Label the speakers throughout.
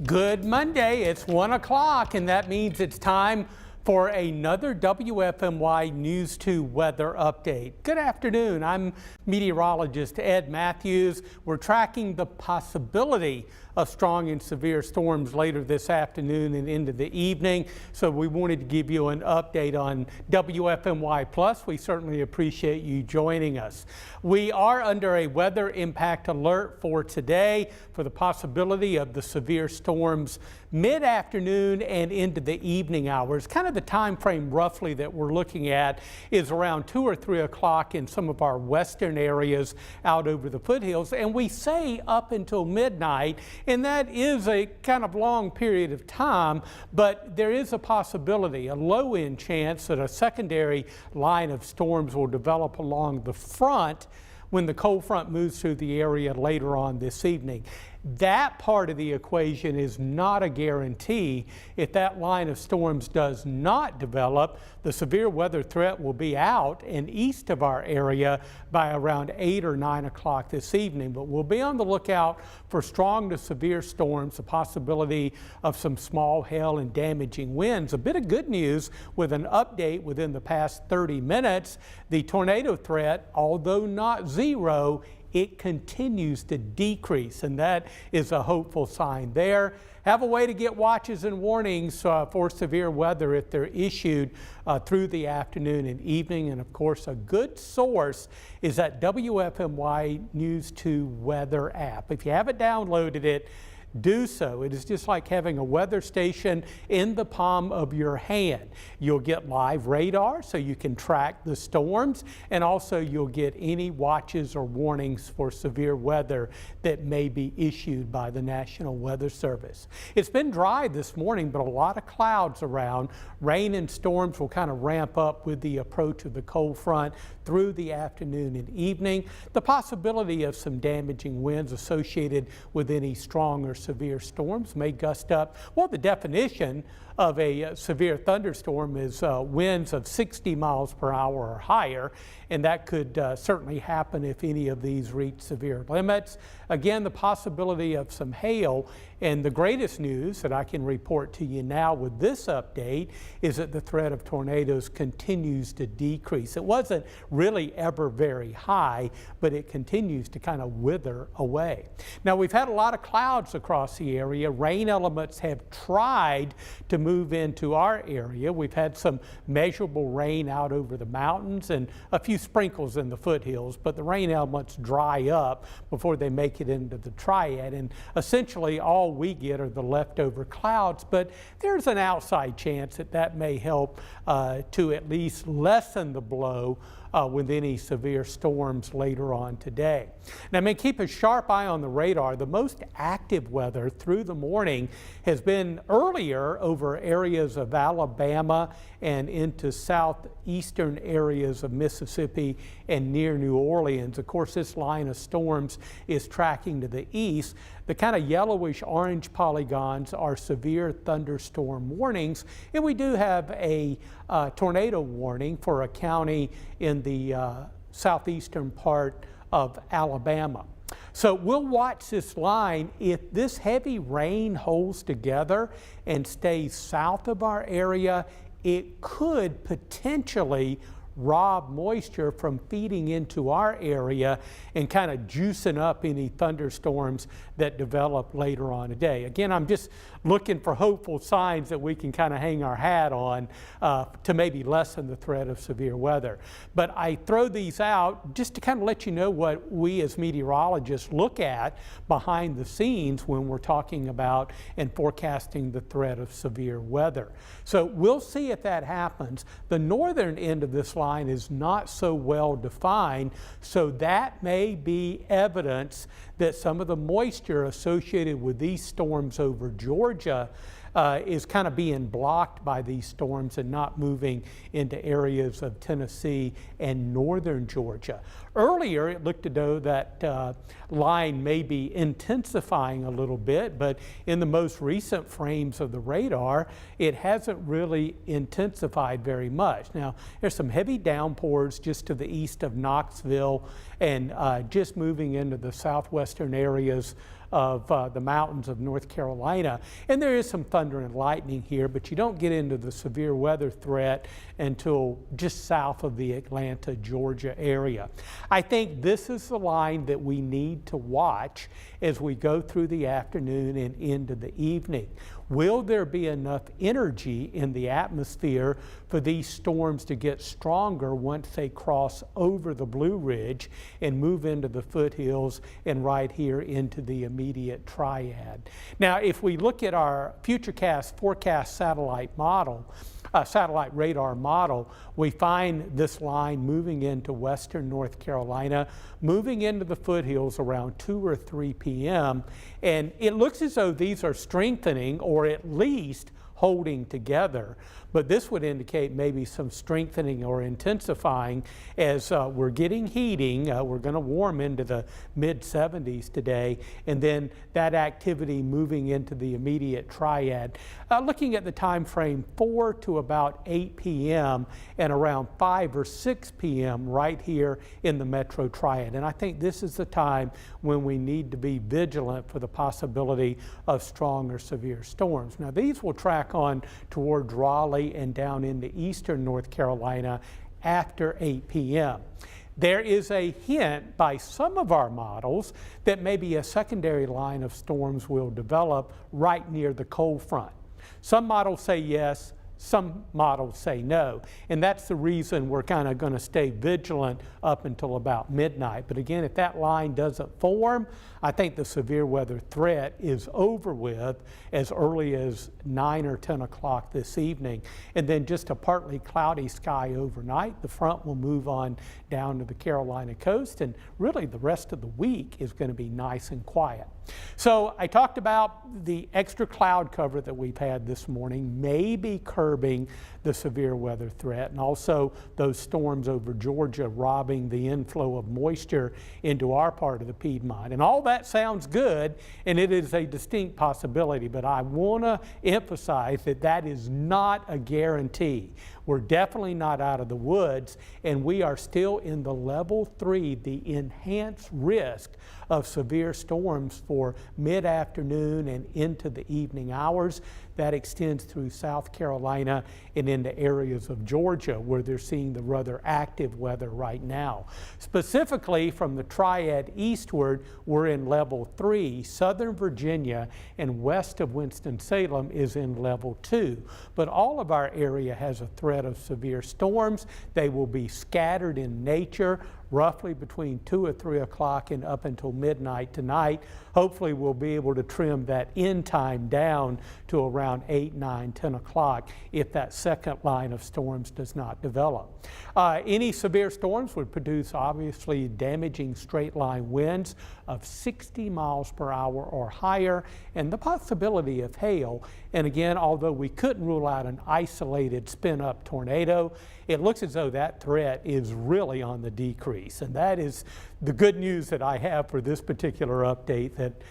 Speaker 1: Good Monday, it's 1 o'clock, and that means it's time for another WFMY News 2 weather update. Good afternoon, I'm meteorologist Ed Matthews. We're tracking the possibility of strong and severe storms later this afternoon and into the evening. So we wanted to give you an update on WFMY Plus. We certainly appreciate you joining us. We are under a weather impact alert for today for the possibility of the severe storms mid-afternoon and into the evening hours. Kind of the time frame roughly that we're looking at is around 2 or 3 o'clock in some of our western areas out over the foothills, and we say up until midnight, and that is a kind of long period of time, but there is a possibility, a low-end chance that a secondary line of storms will develop along the front when the cold front moves through the area later on this evening. That part of the equation is not a guarantee. If that line of storms does not develop, the severe weather threat will be out and east of our area by around 8 or 9 o'clock this evening. But we'll be on the lookout for strong to severe storms, the possibility of some small hail and damaging winds. A bit of good news with an update within the past 30 minutes. The tornado threat, although not zero, it continues to decrease, and that is a hopeful sign there. Have a way to get watches and warnings for severe weather if they're issued through the afternoon and evening. And of course, a good source is that WFMY News 2 weather app. If you haven't downloaded it, do so. It is just like having a weather station in the palm of your hand. You'll get live radar so you can track the storms, and also you'll get any watches or warnings for severe weather that may be issued by the National Weather Service. It's been dry this morning, but a lot of clouds around. Rain and storms will kind of ramp up with the approach of the cold front through the afternoon and evening. The possibility of some damaging winds associated with any strong or severe storms may gust up. Well, the definition of a severe thunderstorm is winds of 60 miles per hour or higher, and that could certainly happen if any of these reach severe limits. Again, the possibility of some hail, and the greatest news that I can report to you now with this update is that the threat of tornadoes continues to decrease. It wasn't really ever very high, but it continues to kind of wither away. Now, we've had a lot of clouds across the area. Rain elements have tried to move into our area. We've had some measurable rain out over the mountains and a few sprinkles in the foothills, but the rain elements dry up before they make it into the triad, and essentially all we get are the leftover clouds. But there's an outside chance that that may help to at least lessen the blow with any severe storms later on today. Now, I may keep a sharp eye on the radar. The most active weather through the morning has been earlier over areas of Alabama and into southeastern areas of Mississippi and near New Orleans. Of course, this line of storms is tracking to the east. The kind of yellowish orange polygons are severe thunderstorm warnings, and we do have a tornado warning for a county in the southeastern part of Alabama. So we'll watch this line. If this heavy rain holds together and stays south of our area, it could potentially rob moisture from feeding into our area and kind of juicing up any thunderstorms that develop later on today. Again, I'm just looking for hopeful signs that we can kind of hang our hat on to maybe lessen the threat of severe weather. But I throw these out just to kind of let you know what we as meteorologists look at behind the scenes when we're talking about and forecasting the threat of severe weather. So we'll see if that happens. The northern end of this line is not so well defined, so that may be evidence that some of the moisture associated with these storms over Georgia is kind of being blocked by these storms and not moving into areas of Tennessee and northern Georgia. Earlier, it looked as though that line may be intensifying a little bit, but in the most recent frames of the radar, it hasn't really intensified very much. Now, there's some heavy downpours just to the east of Knoxville and just moving into the southwestern areas of the mountains of North Carolina. And there is some thunder and lightning here, but you don't get into the severe weather threat until just south of the Atlanta, Georgia area. I think this is the line that we need to watch as we go through the afternoon and into the evening. Will there be enough energy in the atmosphere for these storms to get stronger once they cross over the Blue Ridge and move into the foothills and right here into the immediate triad? Now, if we look at our Futurecast forecast satellite radar model, we find this line moving into western North Carolina, moving into the foothills around 2 or 3 p.m. And it looks as though these are strengthening or at least holding together. But this would indicate maybe some strengthening or intensifying as we're getting heating. We're going to warm into the mid-70s today, and then that activity moving into the immediate triad. Looking at the time frame 4 to about 8 p.m. and around 5 or 6 p.m. right here in the metro triad. And I think this is the time when we need to be vigilant for the possibility of strong or severe storms. Now, these will track on towards Raleigh and down into eastern North Carolina after 8 p.m. There is a hint by some of our models that maybe a secondary line of storms will develop right near the cold front. Some models say yes, some models say no, and that's the reason we're kind of going to stay vigilant up until about midnight. But again, if that line doesn't form, I think the severe weather threat is over with as early as 9 or 10 o'clock this evening. And then just a partly cloudy sky overnight. The front will move on down to the Carolina coast, and really the rest of the week is going to be nice and quiet. So I talked about the extra cloud cover that we've had this morning maybe curbing the severe weather threat, and also those storms over Georgia robbing the inflow of moisture into our part of the Piedmont. And all that sounds good, and it is a distinct possibility, but I want to emphasize that that is not a guarantee. We're definitely not out of the woods, and we are still in the level 3, the enhanced risk of severe storms for mid-afternoon and into the evening hours. That extends through South Carolina and into areas of Georgia where they're seeing the rather active weather right now. Specifically from the triad eastward, we're in level 3. Southern Virginia and west of Winston-Salem is in level 2. But all of our area has a threat of severe storms. They will be scattered in nature, roughly between 2 or 3 o'clock and up until midnight tonight. Hopefully we'll be able to trim that end time down to around 8, 9, 10 o'clock if that second line of storms does not develop. Any severe storms would produce obviously damaging straight line winds of 60 miles per hour or higher, and the possibility of hail. And again, although we couldn't rule out an isolated spin-up tornado, it looks as though that threat is really on the decrease. And that is the good news that I have for this particular update that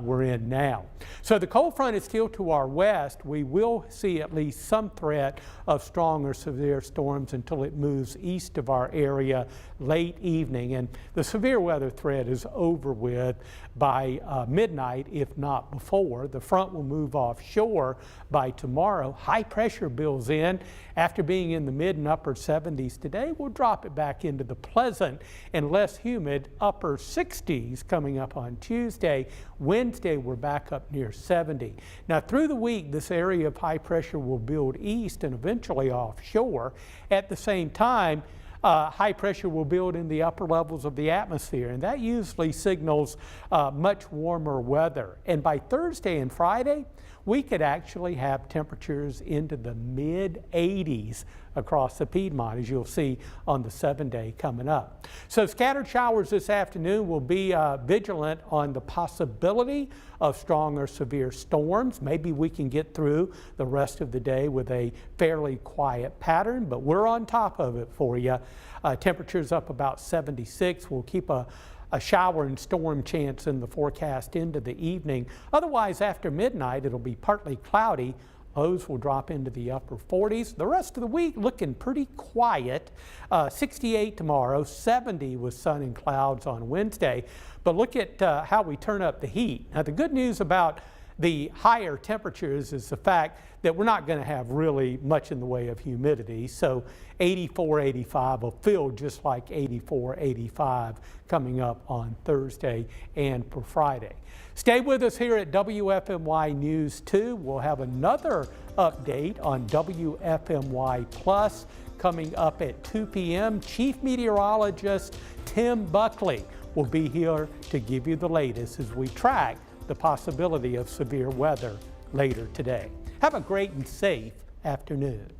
Speaker 1: we're in now. So the cold front is still to our west. We will see at least some threat of strong or severe storms until it moves east of our area late evening. And the severe weather threat is over with by midnight, if not before. The front will move offshore by tomorrow. High pressure builds in. After being in the mid and upper 70s today, we'll drop it back into the pleasant and less humid upper 60s coming up on Tuesday. Wednesday, we're back up near 70. Now, through the week, this area of high pressure will build east and eventually offshore. At the same time, high pressure will build in the upper levels of the atmosphere, and that usually signals much warmer weather. And by Thursday and Friday, we could actually have temperatures into the mid-80s across the Piedmont, as you'll see on the 7-day coming up. So scattered showers this afternoon. Will be vigilant on the possibility of strong or severe storms. Maybe we can get through the rest of the day with a fairly quiet pattern, but we're on top of it for you. Temperatures up about 76. We'll keep a shower and storm chance in the forecast into the evening. Otherwise, after midnight, it'll be partly cloudy Lows will drop into the upper 40s. The rest of the week looking pretty quiet. 68 tomorrow, 70 with sun and clouds on Wednesday. But look at how we turn up the heat. Now, the good news about the higher temperatures is the fact that we're not going to have really much in the way of humidity. So 84, 85 will feel just like 84, 85 coming up on Thursday and for Friday. Stay with us here at WFMY News 2. We'll have another update on WFMY Plus coming up at 2 p.m. Chief Meteorologist Tim Buckley will be here to give you the latest as we track the possibility of severe weather later today. Have a great and safe afternoon.